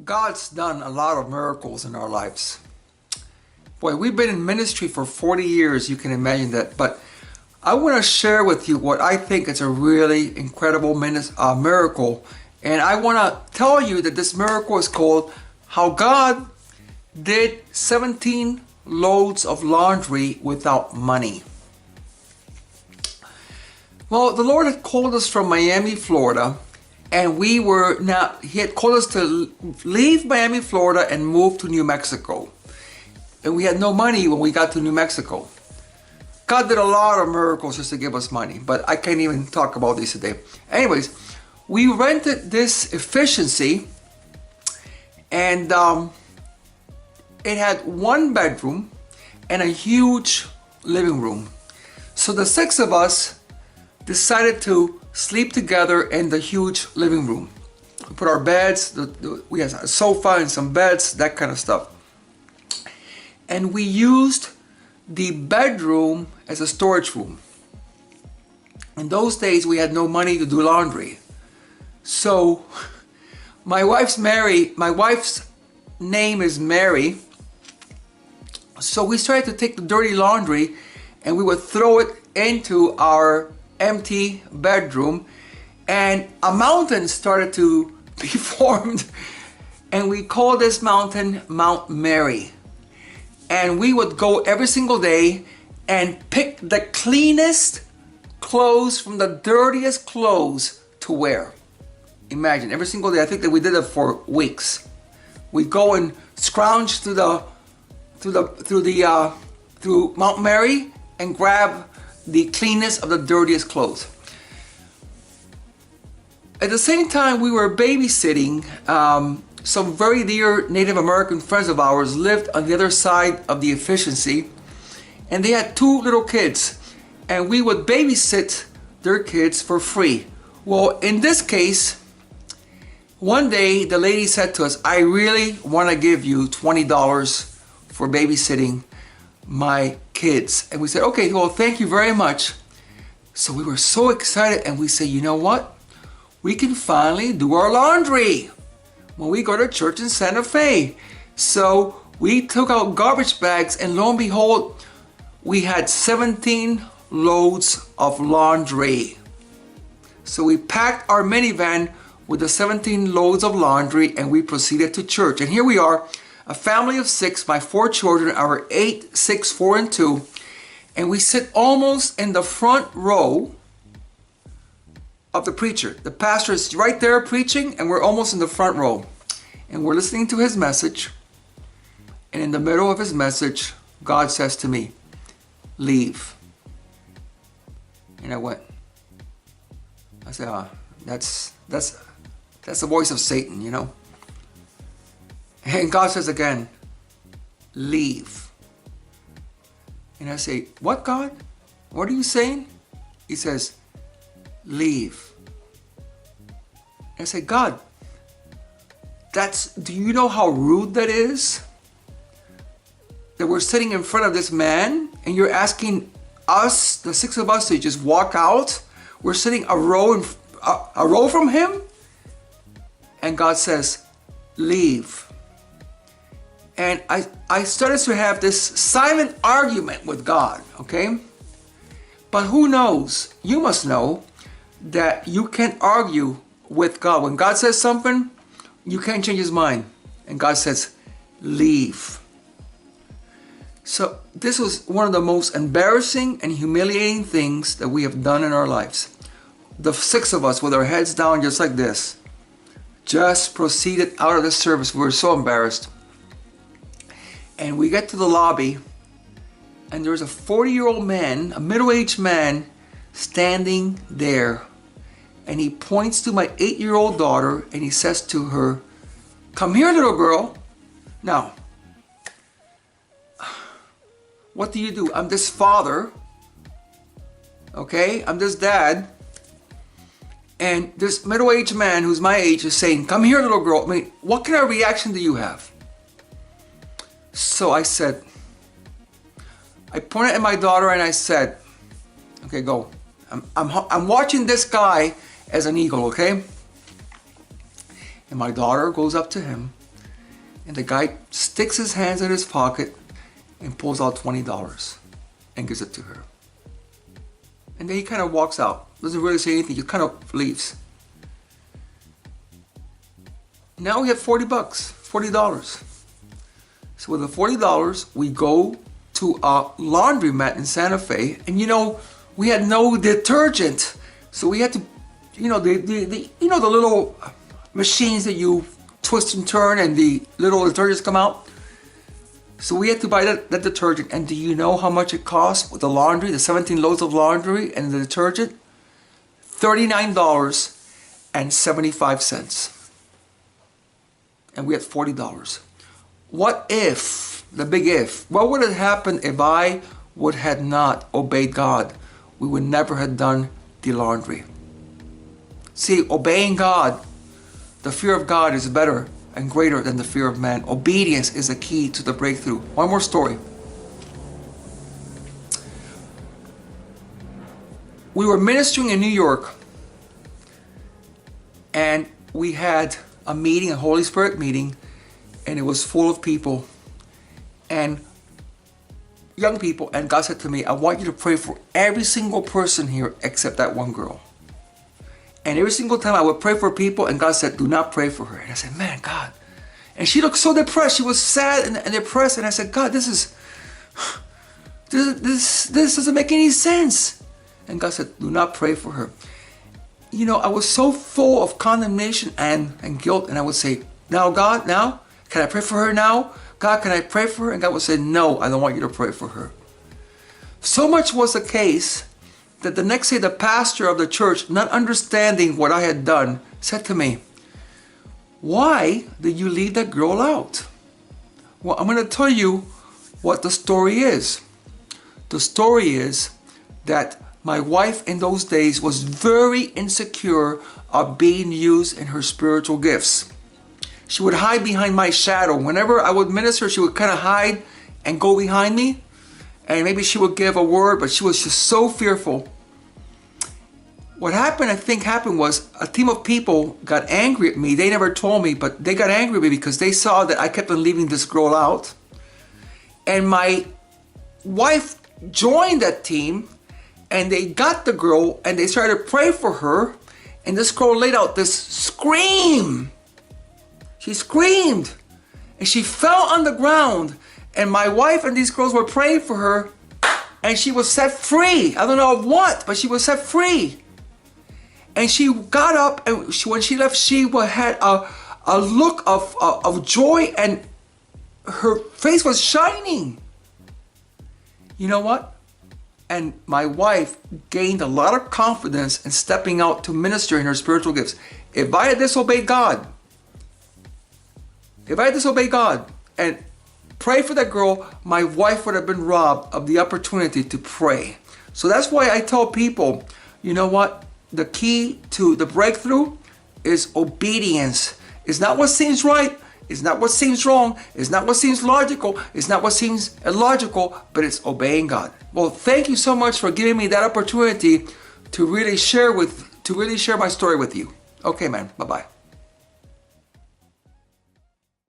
God's done a lot of miracles in our lives. Boy, we've been in ministry for 40 years, you can imagine that. But I want to share with you what I think is a really incredible miracle. And I want to tell you that this miracle is called how God did 17 loads of laundry without money. Well, the Lord had called us from Miami, Florida, and He had called us to leave Miami, Florida and move to New Mexico. And we had no money when we got to New Mexico. God did a lot of miracles just to give us money, but I can't even talk about this today. Anyways, we rented this Efficiency, and it had one bedroom and a huge living room. So the six of us decided to sleep together in the huge living room. We put our beds, we had a sofa and some beds, that kind of stuff. And we used the bedroom as a storage room. In those days, we had no money to do laundry. So my wife's name is Mary. So we started to take the dirty laundry and we would throw it into our empty bedroom, and a mountain started to be formed, and we called this mountain Mount Mary. And we would go every single day and pick the cleanest clothes from the dirtiest clothes to wear. Imagine, every single day. I think that we did it for weeks. We'd go and scrounge through Mount Mary and grab the cleanest of the dirtiest clothes. At the same time, we were babysitting. Some very dear Native American friends of ours lived on the other side of the Efficiency, and they had two little kids, and we would babysit their kids for free. Well, in this case, one day the lady said to us, "I really want to give you $20 for babysitting my kids." And we said, "Okay, well, thank you very much." So we were so excited, and we said, "You know what? We can finally do our laundry when we go to church in Santa Fe." So we took out garbage bags, and lo and behold, we had 17 loads of laundry. So we packed our minivan with the 17 loads of laundry, and we proceeded to church. And here we are, a family of six, my four children, our 8, 6, 4, and 2. And we sit almost in the front row of the preacher. The pastor is right there preaching, and we're almost in the front row. And we're listening to his message. And in the middle of his message, God says to me, "Leave." And I went. I said, that's the voice of Satan, you know. And God says again, "Leave." And I say, "What, God? What are you saying?" He says, "Leave." And I say, "God, do you know how rude that is? That we're sitting in front of this man and you're asking us, the six of us, to just walk out? We're sitting a row from him?" And God says, "Leave." And I started to have this silent argument with God, okay? But who knows? You must know that you can't argue with God. When God says something, you can't change his mind. And God says, "Leave." So this was one of the most embarrassing and humiliating things that we have done in our lives. The six of us with our heads down just like this, just proceeded out of the service. We were so embarrassed. And we get to the lobby, and there's a 40-year-old man, a middle-aged man, standing there. And he points to my 8-year-old daughter, and he says to her, "Come here, little girl." Now, what do you do? I'm this father, okay? I'm this dad. And this middle-aged man who's my age is saying, "Come here, little girl." I mean, what kind of reaction do you have? So I said, I pointed at my daughter and I said, "Okay, go." I'm watching this guy as an eagle, okay? And my daughter goes up to him And the guy sticks his hands in his pocket and pulls out $20 and gives it to her. And then he kind of walks out. Doesn't really say anything. He kind of leaves. Now we have $40. So with the $40, we go to a laundromat in Santa Fe. And we had no detergent. So we had to, the little machines that you twist and turn and the little detergents come out. So we had to buy that detergent. And do you know how much it cost with the laundry, the 17 loads of laundry and the detergent? $39.75. And we had $40. What if, the big if, what would have happened if I would have not obeyed God? We would never have done the laundry. See, obeying God, the fear of God is better and greater than the fear of man. Obedience is the key to the breakthrough. One more story. We were ministering in New York, and we had a meeting, a Holy Spirit meeting, and it was full of people and young people. And God said to me, I want you to pray for every single person here except that one girl. And every single time I would pray for people, and God said, do not pray for her. And I said, man, God. And she looked so depressed. She was sad and depressed. And I said, God, this doesn't make any sense. And God said, do not pray for her. I was so full of condemnation and guilt. And I would say, now, God, now, can I pray for her now? God, can I pray for her? And God would say, no, I don't want you to pray for her. So much was the case that the next day the pastor of the church, not understanding what I had done, said to me, why did you leave that girl out? Well, I'm going to tell you what the story is. The story is that my wife in those days was very insecure of being used in her spiritual gifts. She would hide behind my shadow. Whenever I would minister, she would kind of hide and go behind me. And maybe she would give a word, but she was just so fearful. What happened was a team of people got angry at me. They never told me, but they got angry at me because they saw that I kept on leaving this girl out. And my wife joined that team, and they got the girl and they started to pray for her. And this girl laid out this scream. She screamed and she fell on the ground. And my wife and these girls were praying for her, and she was set free. I don't know of what, but she was set free. And she got up, and when she left, she had a look of joy, and her face was shining. You know what? And my wife gained a lot of confidence in stepping out to minister in her spiritual gifts. If I had disobeyed God, and pray for that girl, my wife would have been robbed of the opportunity to pray. So that's why I tell people, you know what? The key to the breakthrough is obedience. It's not what seems right. It's not what seems wrong. It's not what seems logical. It's not what seems illogical, but it's obeying God. Well, thank you so much for giving me that opportunity to really share my story with you. Okay, man. Bye-bye.